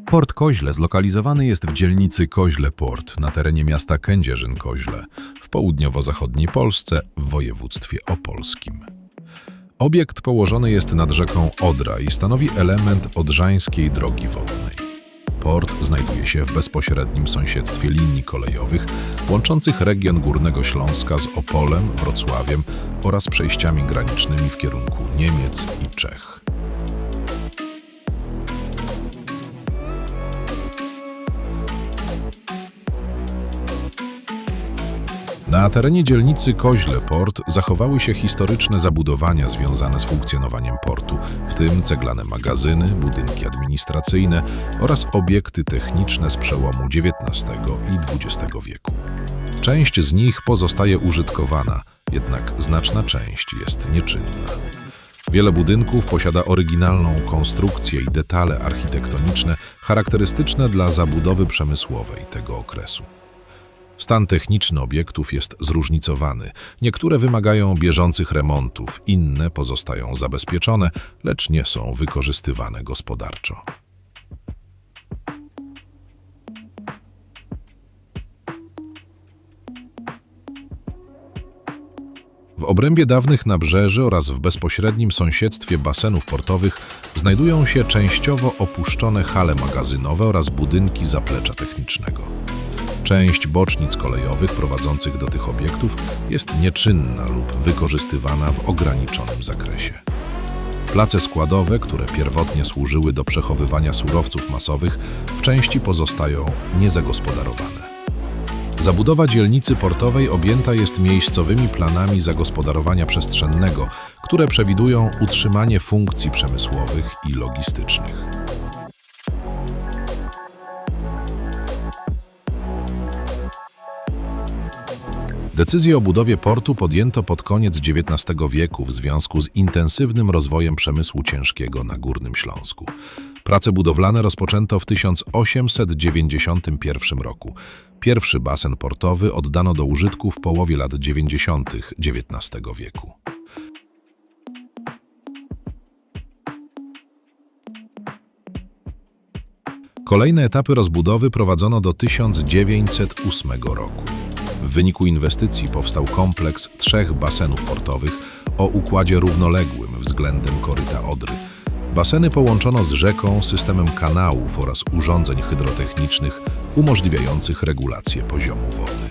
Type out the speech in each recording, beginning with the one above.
Port Koźle zlokalizowany jest w dzielnicy Koźle Port na terenie miasta Kędzierzyn-Koźle w południowo-zachodniej Polsce w województwie opolskim. Obiekt położony jest nad rzeką Odra i stanowi element Odrzańskiej Drogi Wodnej. Port znajduje się w bezpośrednim sąsiedztwie linii kolejowych łączących region Górnego Śląska z Opolem, Wrocławiem oraz przejściami granicznymi w kierunku Niemiec i Czech. Na terenie dzielnicy Koźle Port zachowały się historyczne zabudowania związane z funkcjonowaniem portu, w tym ceglane magazyny, budynki administracyjne oraz obiekty techniczne z przełomu XIX i XX wieku. Część z nich pozostaje użytkowana, jednak znaczna część jest nieczynna. Wiele budynków posiada oryginalną konstrukcję i detale architektoniczne charakterystyczne dla zabudowy przemysłowej tego okresu. Stan techniczny obiektów jest zróżnicowany. Niektóre wymagają bieżących remontów, inne pozostają zabezpieczone, lecz nie są wykorzystywane gospodarczo. W obrębie dawnych nabrzeży oraz w bezpośrednim sąsiedztwie basenów portowych znajdują się częściowo opuszczone hale magazynowe oraz budynki zaplecza technicznego. Część bocznic kolejowych prowadzących do tych obiektów jest nieczynna lub wykorzystywana w ograniczonym zakresie. Place składowe, które pierwotnie służyły do przechowywania surowców masowych, w części pozostają niezagospodarowane. Zabudowa dzielnicy portowej objęta jest miejscowymi planami zagospodarowania przestrzennego, które przewidują utrzymanie funkcji przemysłowych i logistycznych. Decyzję o budowie portu podjęto pod koniec XIX wieku w związku z intensywnym rozwojem przemysłu ciężkiego na Górnym Śląsku. Prace budowlane rozpoczęto w 1891 roku. Pierwszy basen portowy oddano do użytku w połowie lat 90. XIX wieku. Kolejne etapy rozbudowy prowadzono do 1908 roku. W wyniku inwestycji powstał kompleks 3 basenów portowych o układzie równoległym względem koryta Odry. Baseny połączono z rzeką systemem kanałów oraz urządzeń hydrotechnicznych umożliwiających regulację poziomu wody.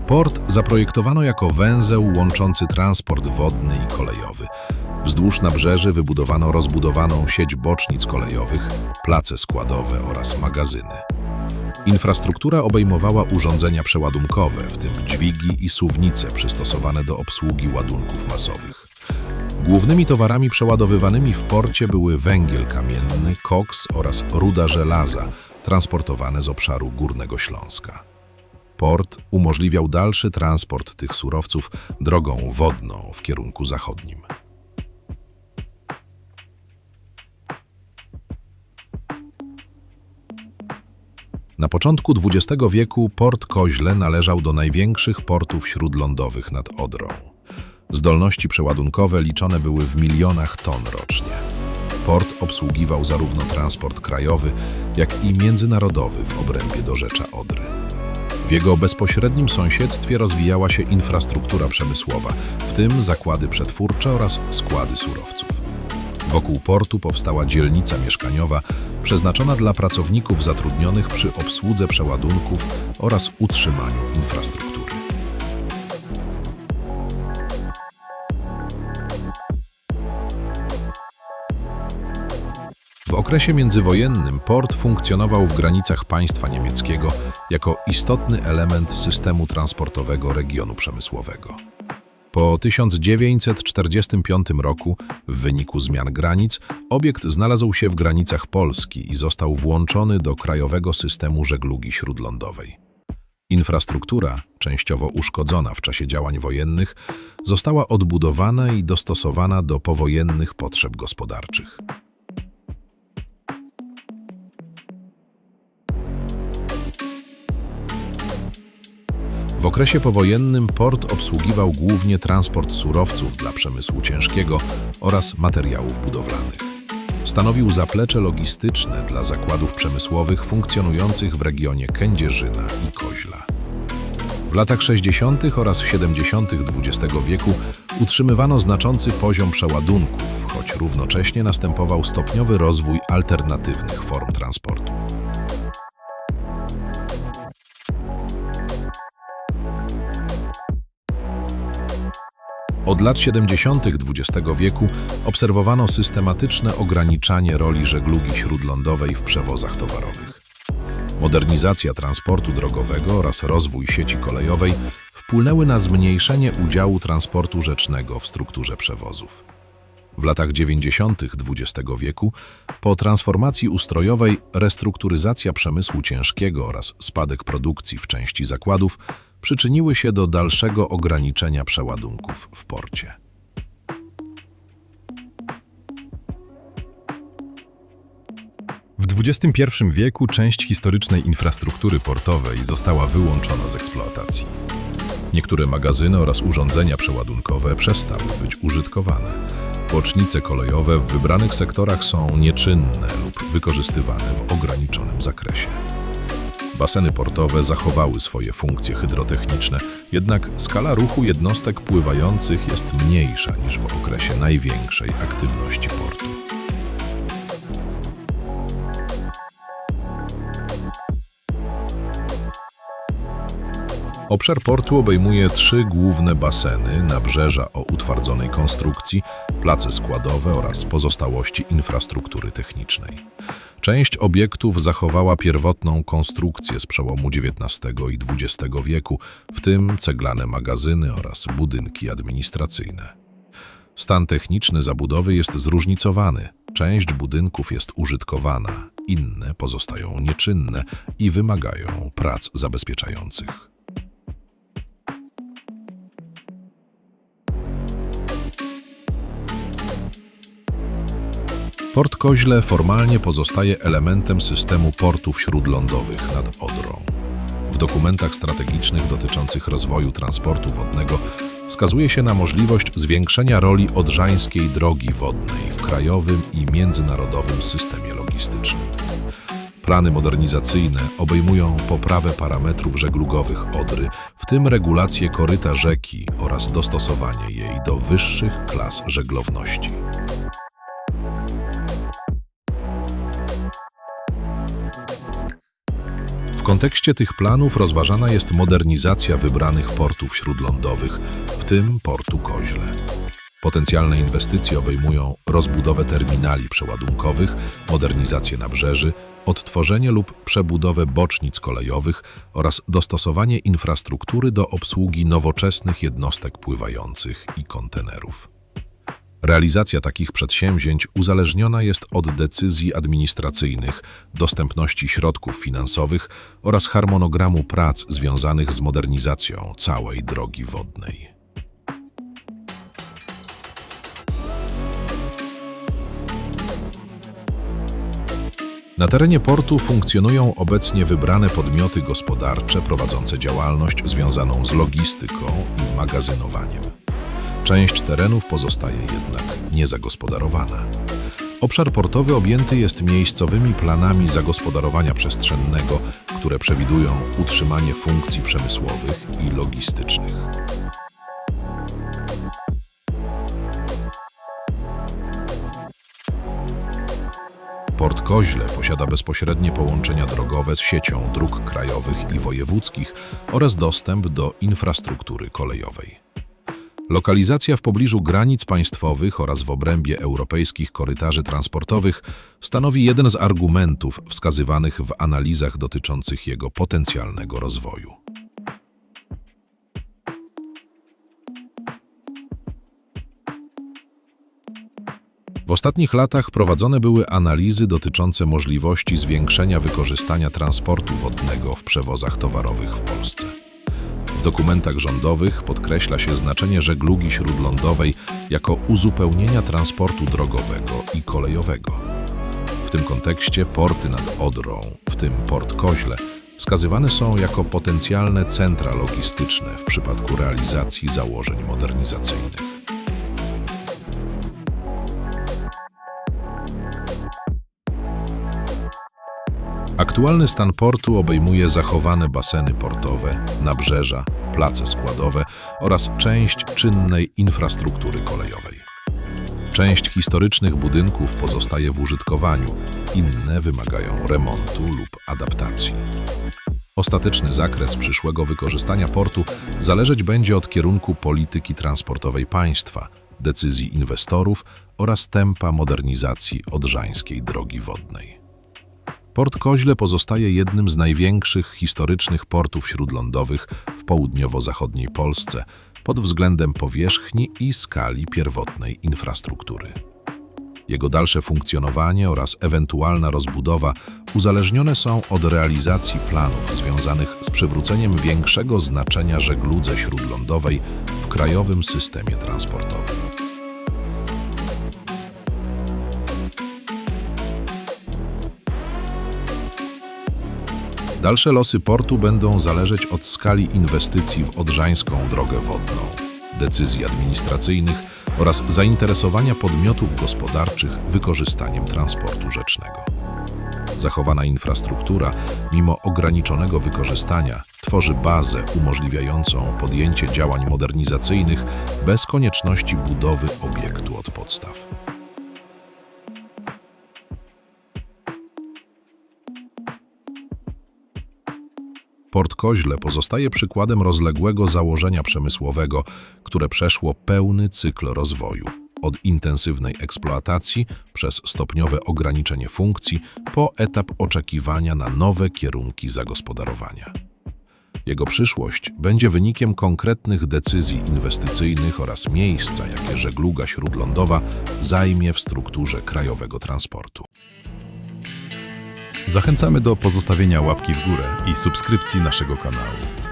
Port zaprojektowano jako węzeł łączący transport wodny i kolejowy. Wzdłuż nabrzeży wybudowano rozbudowaną sieć bocznic kolejowych, place składowe oraz magazyny. Infrastruktura obejmowała urządzenia przeładunkowe, w tym dźwigi i suwnice przystosowane do obsługi ładunków masowych. Głównymi towarami przeładowywanymi w porcie były węgiel kamienny, koks oraz ruda żelaza, transportowane z obszaru Górnego Śląska. Port umożliwiał dalszy transport tych surowców drogą wodną w kierunku zachodnim. Na początku XX wieku port Koźle należał do największych portów śródlądowych nad Odrą. Zdolności przeładunkowe liczone były w milionach ton rocznie. Port obsługiwał zarówno transport krajowy, jak i międzynarodowy w obrębie dorzecza Odry. W jego bezpośrednim sąsiedztwie rozwijała się infrastruktura przemysłowa, w tym zakłady przetwórcze oraz składy surowców. Wokół portu powstała dzielnica mieszkaniowa przeznaczona dla pracowników zatrudnionych przy obsłudze przeładunków oraz utrzymaniu infrastruktury. W okresie międzywojennym port funkcjonował w granicach państwa niemieckiego jako istotny element systemu transportowego regionu przemysłowego. Po 1945 roku, w wyniku zmian granic, obiekt znalazł się w granicach Polski i został włączony do krajowego systemu żeglugi śródlądowej. Infrastruktura, częściowo uszkodzona w czasie działań wojennych, została odbudowana i dostosowana do powojennych potrzeb gospodarczych. W W okresie powojennym port obsługiwał głównie transport surowców dla przemysłu ciężkiego oraz materiałów budowlanych. Stanowił zaplecze logistyczne dla zakładów przemysłowych funkcjonujących w regionie Kędzierzyna i Koźla. W latach 60. oraz 70. XX wieku utrzymywano znaczący poziom przeładunków, choć równocześnie następował stopniowy rozwój alternatywnych form transportu. Od lat 70. XX wieku obserwowano systematyczne ograniczanie roli żeglugi śródlądowej w przewozach towarowych. Modernizacja transportu drogowego oraz rozwój sieci kolejowej wpłynęły na zmniejszenie udziału transportu rzecznego w strukturze przewozów. W latach 90. XX wieku, po transformacji ustrojowej, restrukturyzacja przemysłu ciężkiego oraz spadek produkcji w części zakładów przyczyniły się do dalszego ograniczenia przeładunków w porcie. W XXI wieku część historycznej infrastruktury portowej została wyłączona z eksploatacji. Niektóre magazyny oraz urządzenia przeładunkowe przestały być użytkowane. Bocznice kolejowe w wybranych sektorach są nieczynne lub wykorzystywane w ograniczonym zakresie. Baseny portowe zachowały swoje funkcje hydrotechniczne, jednak skala ruchu jednostek pływających jest mniejsza niż w okresie największej aktywności portu. Obszar portu obejmuje 3 główne baseny, nabrzeża o utwardzonej konstrukcji, place składowe oraz pozostałości infrastruktury technicznej. Część obiektów zachowała pierwotną konstrukcję z przełomu XIX i XX wieku, w tym ceglane magazyny oraz budynki administracyjne. Stan techniczny zabudowy jest zróżnicowany. Część budynków jest użytkowana, inne pozostają nieczynne i wymagają prac zabezpieczających. Port Koźle formalnie pozostaje elementem systemu portów śródlądowych nad Odrą. W dokumentach strategicznych dotyczących rozwoju transportu wodnego wskazuje się na możliwość zwiększenia roli odrzańskiej drogi wodnej w krajowym i międzynarodowym systemie logistycznym. Plany modernizacyjne obejmują poprawę parametrów żeglugowych Odry, w tym regulację koryta rzeki oraz dostosowanie jej do wyższych klas żeglowności. W kontekście tych planów rozważana jest modernizacja wybranych portów śródlądowych, w tym portu Koźle. Potencjalne inwestycje obejmują rozbudowę terminali przeładunkowych, modernizację nabrzeży, odtworzenie lub przebudowę bocznic kolejowych oraz dostosowanie infrastruktury do obsługi nowoczesnych jednostek pływających i kontenerów. Realizacja takich przedsięwzięć uzależniona jest od decyzji administracyjnych, dostępności środków finansowych oraz harmonogramu prac związanych z modernizacją całej drogi wodnej. Na terenie portu funkcjonują obecnie wybrane podmioty gospodarcze prowadzące działalność związaną z logistyką i magazynowaniem. Część terenów pozostaje jednak niezagospodarowana. Obszar portowy objęty jest miejscowymi planami zagospodarowania przestrzennego, które przewidują utrzymanie funkcji przemysłowych i logistycznych. Port Koźle posiada bezpośrednie połączenia drogowe z siecią dróg krajowych i wojewódzkich oraz dostęp do infrastruktury kolejowej. Lokalizacja w pobliżu granic państwowych oraz w obrębie europejskich korytarzy transportowych stanowi jeden z argumentów wskazywanych w analizach dotyczących jego potencjalnego rozwoju. W ostatnich latach prowadzone były analizy dotyczące możliwości zwiększenia wykorzystania transportu wodnego w przewozach towarowych w Polsce. W dokumentach rządowych podkreśla się znaczenie żeglugi śródlądowej jako uzupełnienia transportu drogowego i kolejowego. W tym kontekście porty nad Odrą, w tym port Koźle, Wskazywane są jako potencjalne centra logistyczne w przypadku realizacji założeń modernizacyjnych. Aktualny stan portu obejmuje zachowane baseny portowe, nabrzeża, place składowe oraz część czynnej infrastruktury kolejowej. Część historycznych budynków pozostaje w użytkowaniu, inne wymagają remontu lub adaptacji. Ostateczny zakres przyszłego wykorzystania portu zależeć będzie od kierunku polityki transportowej państwa, decyzji inwestorów oraz tempa modernizacji Odrzańskiej Drogi Wodnej. Port Koźle pozostaje jednym z największych historycznych portów śródlądowych w południowo-zachodniej Polsce pod względem powierzchni i skali pierwotnej infrastruktury. Jego dalsze funkcjonowanie oraz ewentualna rozbudowa uzależnione są od realizacji planów związanych z przywróceniem większego znaczenia żegludze śródlądowej w krajowym systemie transportowym. Dalsze losy portu będą zależeć od skali inwestycji w Odrzańską Drogę Wodną, decyzji administracyjnych oraz zainteresowania podmiotów gospodarczych wykorzystaniem transportu rzecznego. Zachowana infrastruktura, mimo ograniczonego wykorzystania, tworzy bazę umożliwiającą podjęcie działań modernizacyjnych bez konieczności budowy obiektu od podstaw. Port Koźle pozostaje przykładem rozległego założenia przemysłowego, które przeszło pełny cykl rozwoju, od intensywnej eksploatacji przez stopniowe ograniczenie funkcji po etap oczekiwania na nowe kierunki zagospodarowania. Jego przyszłość będzie wynikiem konkretnych decyzji inwestycyjnych oraz miejsca, jakie żegluga śródlądowa zajmie w strukturze krajowego transportu. Zachęcamy do pozostawienia łapki w górę i subskrypcji naszego kanału.